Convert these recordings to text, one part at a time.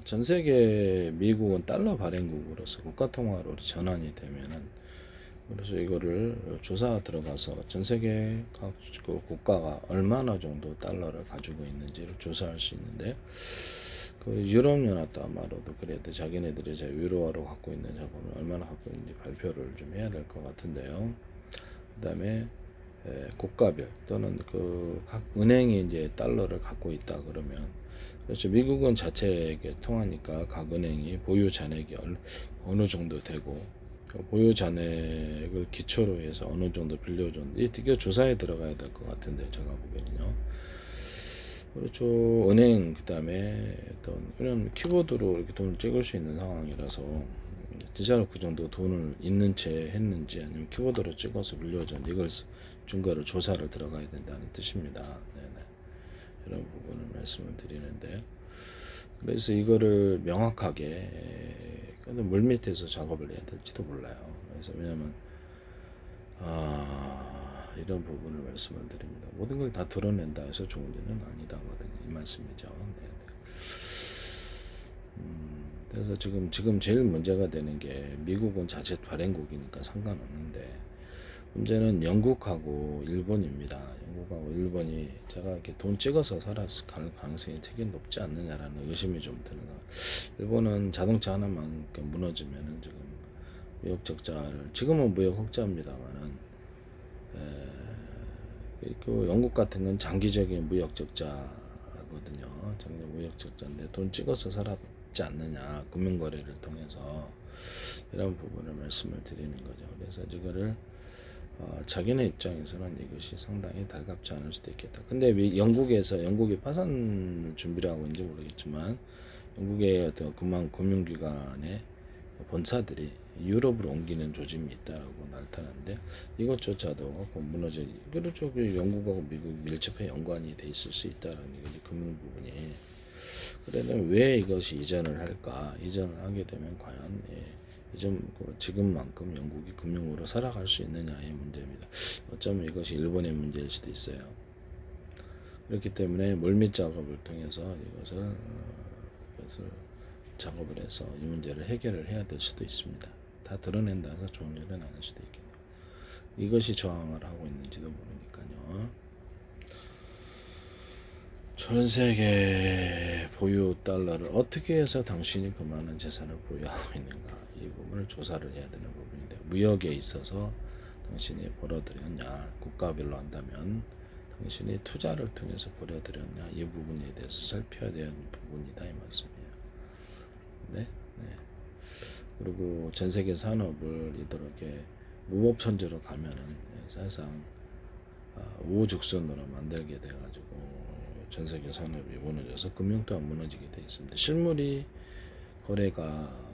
전 세계 미국은 달러 발행국으로서 국가 통화로 전환이 되면은 그래서 이거를 조사 들어가서 전 세계 각 국가가 얼마나 정도 달러를 가지고 있는지를 조사할 수 있는데 그 유럽연합도 아마도 그래도 자기네들이 유로화로 갖고 있는 자본을 얼마나 갖고 있는지 발표를 좀 해야 될 것 같은데요. 그다음에 국가별 또는 그 각 은행이 이제 달러를 갖고 있다 그러면 그렇죠. 미국은 자체에게 통하니까 각 은행이 보유 잔액이 어느 정도 되고 그 보유 잔액을 기초로 해서 어느 정도 빌려줬는데 이게 조사에 들어가야 될 것 같은데 제가 보기에는요. 그렇죠. 은행 그다음에 어떤 이런 키보드로 이렇게 돈을 찍을 수 있는 상황이라서 진짜로 그 정도 돈을 있는 채 했는지 아니면 키보드로 찍어서 빌려줬는지 이걸 증거를 조사를 들어가야 된다는 뜻입니다. 네네. 이런 부분을 말씀을 드리는데 그래서 이거를 명확하게 물밑에서 작업을 해야 될지도 몰라요. 그래서 왜냐면 이런 부분을 말씀을 드립니다. 모든 걸 다 드러낸다 해서 좋은 일은 아니다거든요. 이 말씀이죠. 네. 그래서 지금 제일 문제가 되는 게 미국은 자체 발행국이니까 상관없는데 문제는 영국하고 일본입니다. 영국하고 일본이 제가 이렇게 돈 찍어서 살았을 가능성이 되게 높지 않느냐라는 의심이 좀 드는 거. 일본은 자동차 하나만 무너지면은 지금 무역 적자를 지금은 무역 흑자입니다만은 그 영국 같은 건 장기적인 무역 적자거든요. 장기 무역 적자인데 돈 찍어서 살았지 않느냐 금융 거래를 통해서 이런 부분을 말씀을 드리는 거죠. 그래서 이거를 자기네 입장에서는 이것이 상당히 달갑지 않을 수도 있겠다. 근데 영국이 파산 준비를 하고 있는지 모르겠지만 영국의 어떤 금융기관의 본사들이 유럽으로 옮기는 조짐이 있다라고 나타나는데 이것조차도 무너져. 그렇죠. 영국하고 미국 밀접해 연관이 돼 있을 수 있다라는 게 금융 부분이. 그러면 왜 이것이 이전을 할까? 이전을 하게 되면 과연 지금만큼 영국이 금융으로 살아갈 수 있느냐의 문제입니다. 어쩌면 이것이 일본의 문제일 수도 있어요. 그렇기 때문에 물밑 작업을 통해서 이것을 작업을 해서 이 문제를 해결을 해야 될 수도 있습니다. 다 드러낸다 해서 좋은 일은 아닐 수도 있겠네요. 이것이 저항을 하고 있는지도 모르니까요. 전 세계 보유 달러를 어떻게 해서 당신이 그 많은 재산을 보유하고 있는가 이 부분을 조사를 해야 되는 부분인데 무역에 있어서 당신이 벌어들였냐 국가별로 한다면 당신이 투자를 통해서 벌어들였냐 이 부분에 대해서 살펴야 되는 부분이다 이 말씀이에요. 네, 네. 그리고 전 세계 산업을 이렇게 무법천지로 가면은 사실상 우후죽순으로 만들게 돼가지고 전 세계 산업이 무너져서 금융 또한 무너지게 돼 있습니다. 실물이 거래가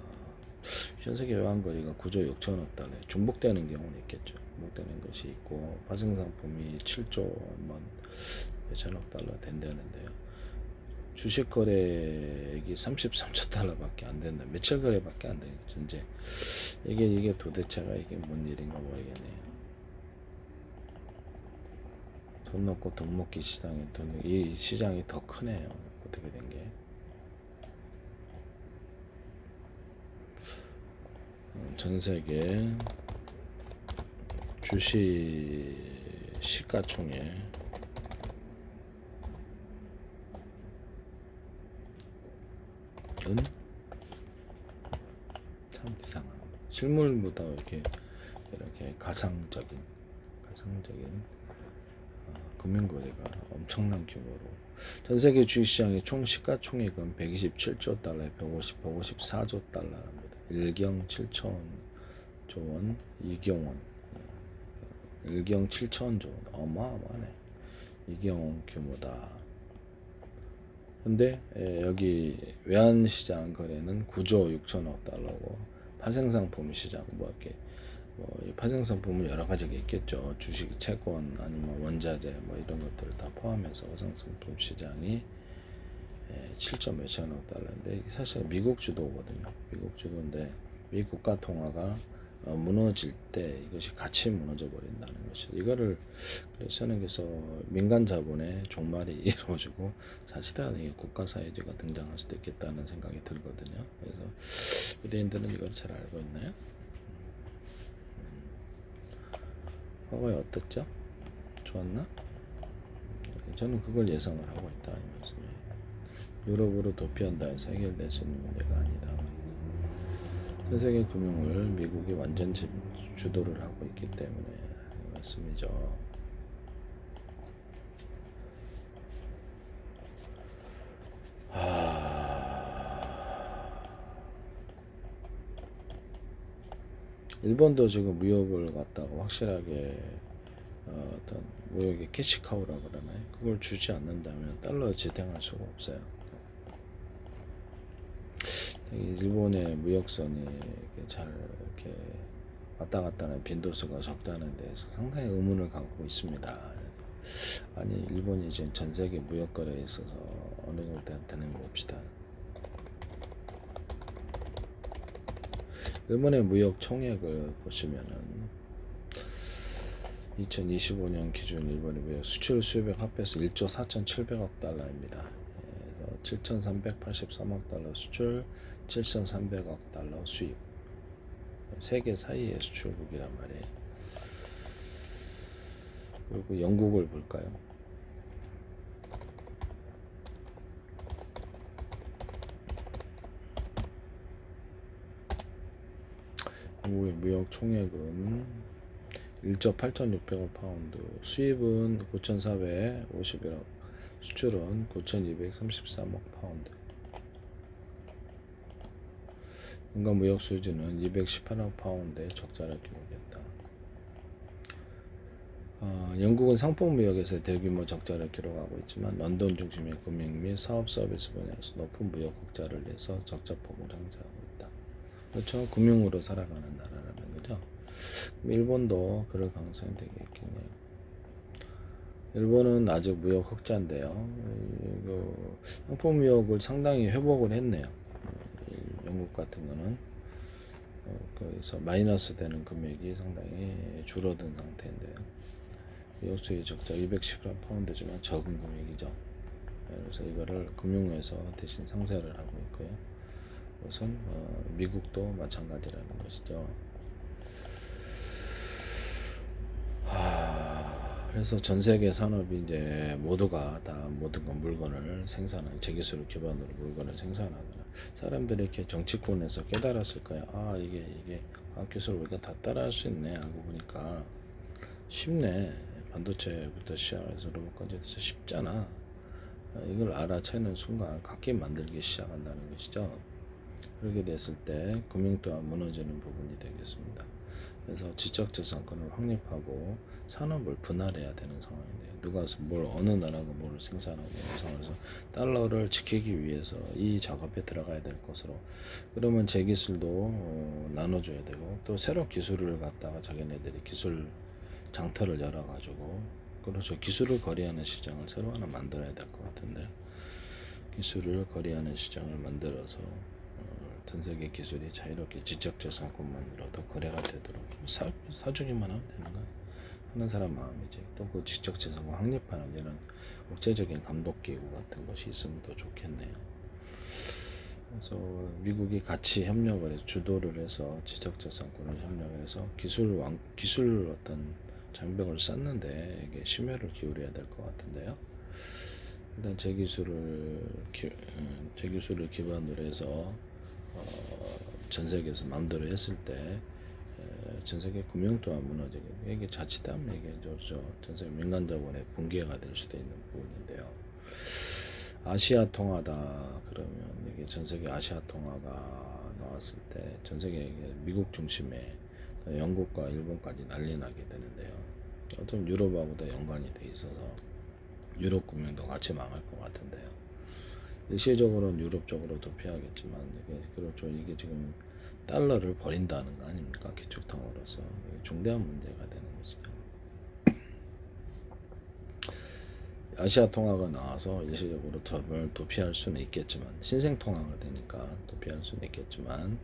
전 세계 외환거래가 9조 6천억 달러에 중복되는 경우는 있겠죠. 중복되는 것이 있고 파생상품이 7조 몇천억 달러 된다는데요. 주식 거래액이 33조 달러밖에 안 된다. 며칠 거래밖에 안 돼요. 전제 이게 도대체가 이게 뭔 일인가 모르겠네요. 돈 넣고 돈 먹기 시장에 이 시장이 더 크네요. 어떻게 된 게? 전 세계 주식 시가총액 은 참 이상한 실물보다 이렇게 가상적인 금융거래가 엄청난 규모로 전 세계 주식시장의 총 시가총액은 127조 달러에 154조 달러랍니다. 1경 7천 조원, 2경원 1경 7천 조원 어마어마하네. 2경원 규모다. 근데 여기 외환시장 거래는 9조 6천억 달러고 파생상품 시장 이렇게 파생상품은 여러 가지가 있겠죠. 주식, 채권, 아니면 원자재 이런 것들을 다 포함해서 파생상품 시장이 7조 몇천억 달러인데 사실 미국 주도거든요. 미국 주도인데 미 국가 통화가 무너질 때 이것이 같이 무너져 버린다는 것이죠. 이거를 그래서 민간 자본의 종말이 이루어지고 사실은 이 국가 사회주의가 등장할 수도 있겠다는 생각이 들거든요. 그래서 유대인들은 이걸 잘 알고 있나요? 과거에 어땠죠? 좋았나? 저는 그걸 예상을 하고 있다 이 말씀이에요. 유럽으로 도피한다 해서 해결될 수 있는 문제가 아니다. 전 세계 금융을 미국이 완전 주도를 하고 있기 때문에 말씀이죠. 일본도 지금 무역을 갖다가 확실하게 어떤 무역의 캐시카우라 그러나요? 그걸 주지 않는다면 달러 지탱할 수가 없어요. 일본의 무역선이 잘 이렇게 왔다 갔다 하는 빈도수가 적다는 데에서 상당히 의문을 갖고 있습니다. 그래서 아니 일본이 지금 전 세계 무역 거래에 있어서 어느 정도 되는 거 봅시다. 일본의 무역 총액을 보시면은 2025년 기준 일본의 무역 수출 수입액 합해서 1조 4,700억 달러입니다. 7,383억 달러 수출, 7,300억 달러 수입. 세계 사이의 수출국이란 말이에요. 그리고 영국을 볼까요? 영국의 무역 총액은 1조 8,600억 파운드, 수입은 9,451억, 수출은 9,233억 파운드. 인간 무역 수지는 218억 파운드의 적자를 기록했다. 영국은 상품 무역에서 대규모 적자를 기록하고 있지만 런던 중심의 금융 및 사업 서비스 분야에서 높은 무역 흑자를 내서 적자 폭을 형성하고 있다. 그렇죠. 금융으로 살아가는 나라라는 거죠. 일본도 그럴 가능성이 되게 있겠네요. 일본은 아직 무역 흑자인데요. 상품 무역을 상당히 회복을 했네요. 영국 같은 거는 그래서 마이너스 되는 금액이 상당히 줄어든 상태인데요. 무역 수의 적자 210억 파운드지만 적은 금액이죠. 그래서 이거를 금융에서 대신 상쇄를 하고 있고요. 우선 미국도 마찬가지라는 것이죠. 그래서 전 세계 산업이 이제 모두가 다 모든 물건을 생산하는 제기술을 기반으로 물건을 생산하거나 사람들이 이렇게 정치권에서 깨달았을 거야. 이게 과학기술 우리가 다 따라할 수 있네. 알고 보니까 쉽네. 반도체부터 시작해서 로봇까지 해서 쉽잖아. 이걸 알아채는 순간 갖게 만들기 시작한다는 것이죠. 그렇게 됐을 때 금융 또한 무너지는 부분이 되겠습니다. 그래서 지적재산권을 확립하고 산업을 분할해야 되는 상황인데 누가 어느 나라가 뭘 생산하고 있는 상황에서 달러를 지키기 위해서 이 작업에 들어가야 될 것으로 그러면 제 기술도 나눠줘야 되고 또 새로운 기술을 갖다가 자기네들이 기술 장터를 열어가지고 그렇죠. 기술을 거래하는 시장을 새로 하나 만들어야 될 것 같은데 기술을 거래하는 시장을 만들어서 전 세계 기술이 자유롭게 지적재산권만으로도 거래가 되도록 사주기만 하면 되는 거야. 하는 사람 마음이지. 또 그 지적재산권 확립하는 이런 국제적인 감독기구 같은 것이 있으면 더 좋겠네요. 그래서 미국이 같이 협력을 해서 주도를 해서 지적재산권을 협력을 해서 기술 어떤 장벽을 쌓는데 이게 심혈을 기울여야 될 것 같은데요. 일단 제 기술을 기반으로 해서 전 세계에서 마음대로 했을 때 전 세계 금융 또한 무너지게 이게 자칫하면 이게 전 세계 민간 자본의 붕괴가 될 수도 있는 부분인데요. 아시아 통화다 그러면 이게 전 세계 아시아 통화가 나왔을 때 전 세계 미국 중심의 영국과 일본까지 난리 나게 되는데요. 어떤 유럽하고도 연관이 돼 있어서 유럽 금융도 같이 망할 것 같은데요. 일시적으로는 유럽 쪽으로 도피하겠지만 그렇죠. 이게 지금 달러를 버린다는 거 아닙니까? 기축통화로서 중대한 문제가 되는 것이죠. 아시아 통화가 나와서 일시적으로 도피할 수는 있겠지만 신생 통화가 되니까 도피할 수는 있겠지만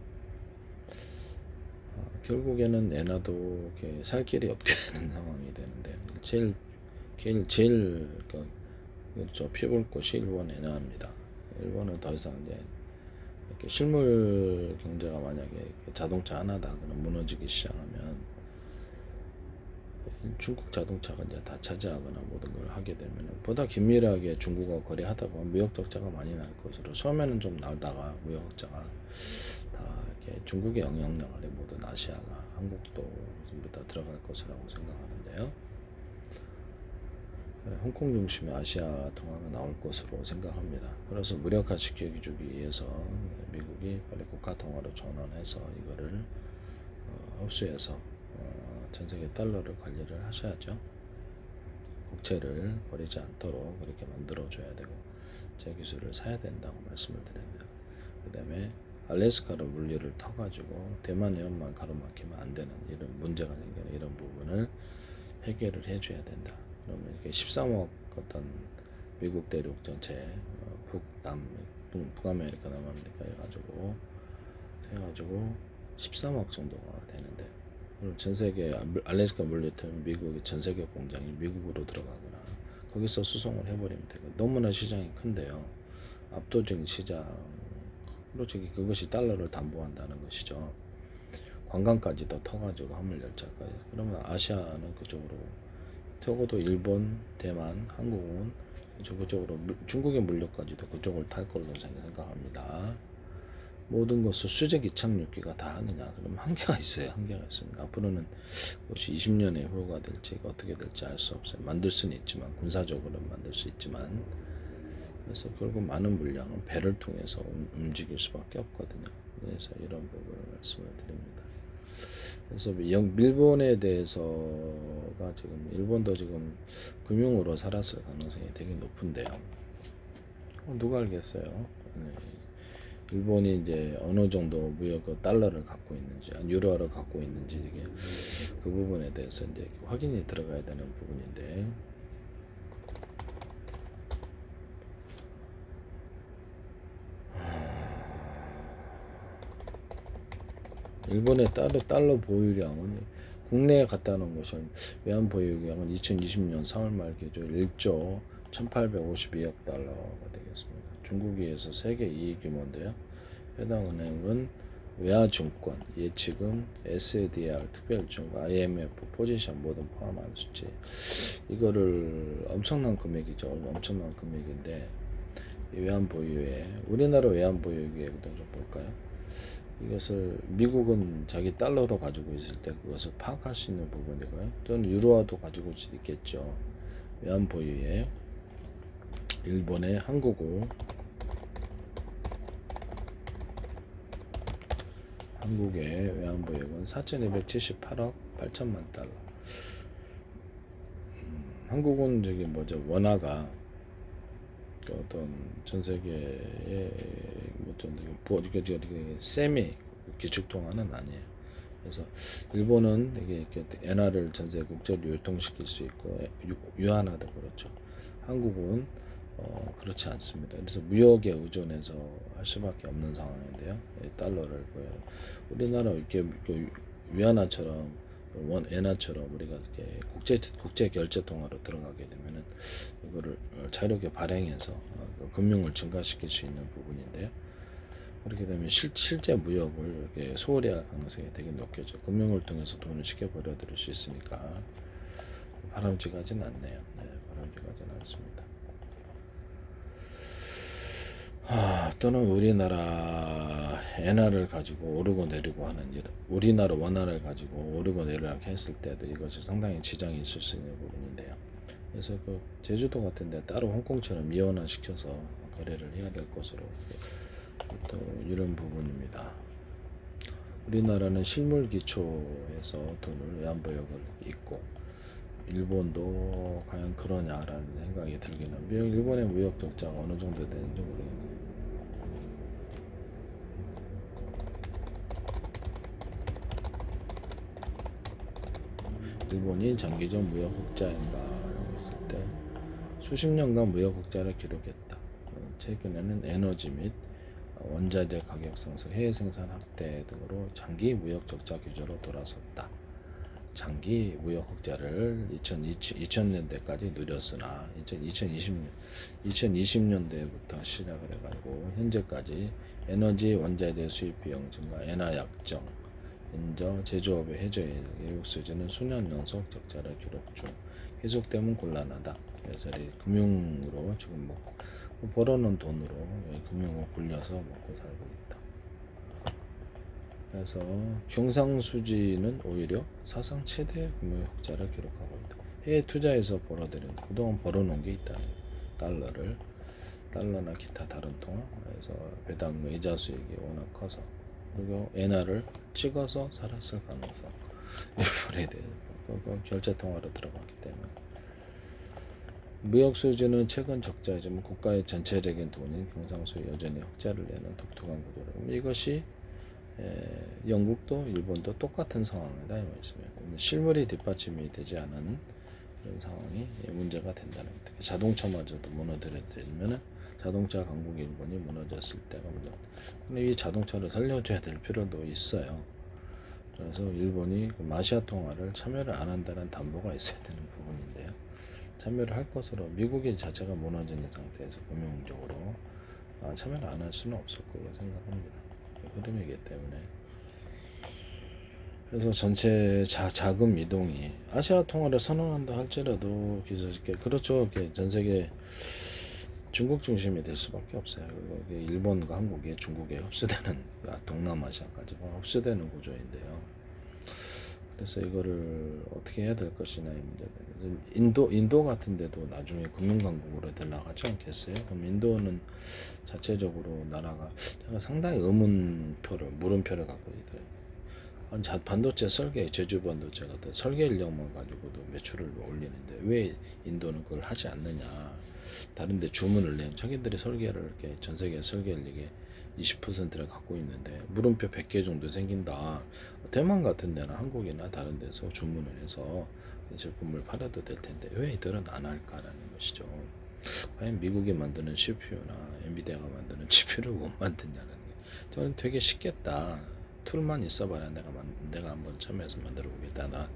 결국에는 엔화도 이렇게 살 길이 없게 되는 상황이 되는데 제일 그렇죠. 피볼 곳이 일본 엔화입니다. 일본은 더 이상 이제 이렇게 실물 경제가 만약에 자동차 하나다 그럼 무너지기 시작하면 중국 자동차가 이제 다 차지하거나 모든 걸 하게 되면 보다 긴밀하게 중국과 거래하다 보면 무역 적자가 많이 날 것으로 처음에는 좀 나다가 무역 적자가 다 이렇게 중국의 영향력 아래 모든 아시아가 한국도 전부 다 들어갈 것이라고 생각하는데요. 홍콩 중심의 아시아 동화가 나올 것으로 생각합니다. 그래서 무력화 시켜주기 위해서 미국이 빨리 국가 통화로 전환해서 이거를 흡수해서 전 세계 달러를 관리를 하셔야죠. 국채를 버리지 않도록 그렇게 만들어줘야 되고 제 기술을 사야 된다고 말씀을 드립니다. 그 다음에 알래스카로 물류를 터가지고 대만 해협만 가로막히면 안 되는 이런 문제가 생기는 이런 부분을 해결을 해줘야 된다. 그러면 이렇게 13억 어떤 미국 대륙 전체 북아메리카, 남아메리카 해가지고 13억 정도가 되는데 전 세계 알래스카 물류통 미국의 전 세계 공장이 미국으로 들어가거나 거기서 수송을 해버리면 되고 너무나 시장이 큰데요. 압도적인 시장. 솔직히 그것이 달러를 담보한다는 것이죠. 관광까지도 터가지고 화물열차까지. 그러면 아시아는 그쪽으로 적어도 일본, 대만, 한국은 그쪽으로 중국의 물류까지도 그쪽을 탈 걸로 생각합니다. 모든 것을 수직 이착륙기가 다 하느냐? 그럼 한계가 있어요. 한계가 있습니다. 앞으로는 그것이 20년의 후가 될지 어떻게 될지 알 수 없어요. 만들 수는 있지만 군사적으로는 만들 수 있지만 그래서 결국 많은 물량은 배를 통해서 움직일 수밖에 없거든요. 그래서 이런 부분을 말씀을 드립니다. 그래서 일본에 대해서가 지금 일본도 지금 금융으로 살았을 가능성이 되게 높은데요. 누가 알겠어요? 네. 일본이 이제 어느 정도 무역 달러를 갖고 있는지, 유로화를 갖고 있는지 이게 그 부분에 대해서 이제 확인이 들어가야 되는 부분인데. 일본의 달러 보유량은 국내에 갖다 놓은 것은 외환 보유량은 2020년 3월 말 기준 1조 1852억 달러가 되겠습니다. 중국에서 세계 2위 규모인데요. 해당 은행은 외화증권, 예치금, SADR, 특별증권, IMF, 포지션 모두 포함한 수치. 이거를 엄청난 금액이죠. 엄청난 금액인데 외환 보유에 우리나라 외환 보유액도 좀 볼까요? 이것을 미국은 자기 달러로 가지고 있을 때 그것을 파악할 수 있는 부분이고요. 또는 유로화도 가지고 있겠죠. 외환 보유에 일본의 한국의 외환 보유액은 4,278억 8천만 달러. 한국은 저기 원화가 어떤 전 세계의 세미 기축통화는 아니에요. 그래서 일본은 되게 이렇게 엔화를 전 세계 국제로 유통시킬 수 있고 유한화도 그렇죠. 한국은 그렇지 않습니다. 그래서 무역에 의존해서 할 수밖에 없는 상황인데요. 달러를 우리나라 이렇게 위안화처럼 엔화처럼 우리가 이렇게 국제 결제 통화로 들어가게 되면은 이거를 자유롭게 발행해서 금융을 증가시킬 수 있는 부분인데요. 그렇게 되면 실제 무역을 이렇게 소홀히 할 가능성이 되게 높겠죠. 금융을 통해서 돈을 쉽게 벌어들일 수 있으니까 바람직하진 않네요. 네, 바람직하진 않습니다. 또는 우리나라 엔화를 가지고 오르고 내리고 하는 일, 우리나라 원화를 가지고 오르고 내리고 했을 때도 이것이 상당히 지장이 있을 수 있는 부분인데요. 그래서 그 제주도 같은데 따로 홍콩처럼 미원화 시켜서 거래를 해야 될 것으로 또 이런 부분입니다. 우리나라는 실물 기초에서 돈을 외환보역을 있고 일본도 과연 그러냐라는 생각이 들기는 일본의 무역 적자가 어느 정도 되는지 모르겠네요. 일본이 장기적 무역 흑자인가라고 했을 때 수십 년간 무역 흑자를 기록했다. 최근에는 에너지 및 원자재 가격 상승, 해외 생산 확대 등으로 장기 무역 적자 규제로 돌아섰다. 장기 무역 흑자를 2000년대까지 누렸으나 2020년대부터 시작을 해가지고 현재까지 에너지 원자재 수입 비용 증가, 엔화 약정, 인저, 제조업의 해저에 외국 수지는 수년 연속 적자를 기록 중. 계속되면 곤란하다. 그래서 금융으로 지금 벌어놓은 돈으로 금융을 굴려서 먹고 살고 있다. 그래서 경상수지는 오히려 사상 최대 금융 흑자를 기록하고 있다. 해외 투자에서 벌어들인 그동안 벌어놓은 게 있다. 달러나 기타 다른 통화. 그래서 배당 이자 수익이 워낙 커서 그리고 엔화를 찍어서 살았을 가능성. 일본에 대해 결제 통화로 들어갔기 때문에. 무역 수지는 최근 적자이지만 국가의 전체적인 돈인 경상수지 여전히 흑자를 내는 독특한 구조로 이것이 영국도 일본도 똑같은 상황이다 이 말씀이에요. 실물이 뒷받침이 되지 않은 그런 상황이 문제가 된다는 거죠. 자동차마저도 무너뜨렸다면 자동차 강국 일본이 무너졌을 때가 문제. 근데 이 자동차를 살려줘야 될 필요도 있어요. 그래서 일본이 마시아 통화를 참여를 안 한다는 담보가 있어야 되는 부분인데요. 참여를 할 것으로 미국이 자체가 무너지는 상태에서 금융적으로 참여를 안 할 수는 없을 거라고 생각합니다. 흐름이기 때문에. 그래서 전체 자금 이동이 아시아 통화를 선언한다 할지라도 그렇죠. 전 세계 중국 중심이 될 수밖에 없어요. 그리고 일본과 한국이 중국에 흡수되는 동남아시아까지 흡수되는 구조인데요. 그래서 이거를 어떻게 해야 될 것이냐의 문제들. 인도 같은 데도 나중에 금융강국으로 들어가지 않겠어요? 그럼 인도는 자체적으로 나라가 제가 상당히 물음표를 갖고 있더라고요. 반도체 설계, 제주 반도체 같은 설계 인력만 가지고도 매출을 올리는데 왜 인도는 그걸 하지 않느냐? 다른데 주문을 내면 자기들이 설계를 이렇게 전 세계 설계 인력의 20%를 갖고 있는데 물음표 100개 정도 생긴다. 대만 같은 데나 한국이나 다른 데서 주문을 해서 제품을 팔아도 될 텐데 왜 이들은 안 할까라는 것이죠. 과연 미국이 만드는 CPU나 엔비디아가 만드는 GPU를 못 만드냐는 게 저는 되게 쉽겠다. 툴만 있어봐야 내가 한번 참여해서 만들어 보겠다. 나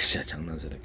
진짜 장난스럽게